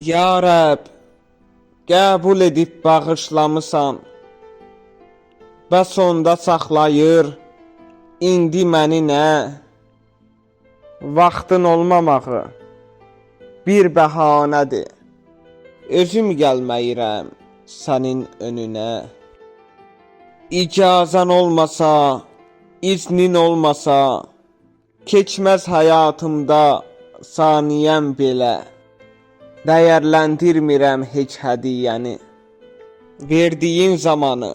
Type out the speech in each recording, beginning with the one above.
Ya Rəbb, qəbul edib bağışlamısan, bəs onda saxlayır, indi məni nə? Vaxtın olmamağı bir bəhanədir, özüm gəlməyirəm sənin önünə. İcazən olmasa, iznin olmasa, keçməz həyatımda saniyəm belə. Dəyərləndirmirəm heç hədiyyəni, verdiyin zamanı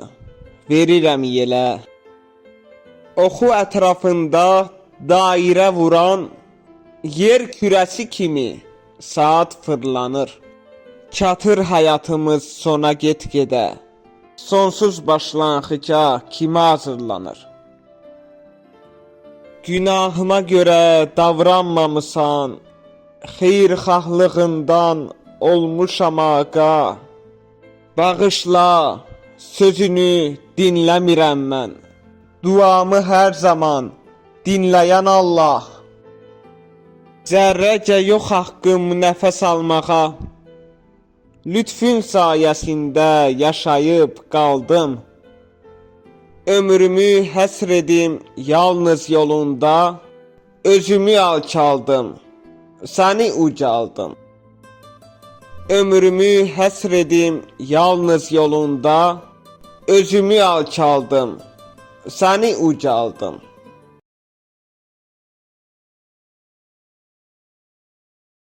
verirəm yelə. Oxu ətrafında dairə vuran, yer kürəsi kimi saat fırlanır. Çatır həyatımız sona get-gedə, sonsuz başlanğıca kimə hazırlanır? Günahıma görə davranmamısan, xeyirxahlığından olmuşam aqa. Bağışla, sözünü dinləmirəm mən, duamı hər zaman dinləyən Allah. Zərrəcə yox haqqım nəfəs almağa, lütfün sayəsində yaşayıb qaldım. Ömrümü həsr edim yalnız yolunda, özümü alçaldım, səni ucaldım. Ömrümü həsr edim yalnız yolunda, özümü alçaldım, səni ucaldım.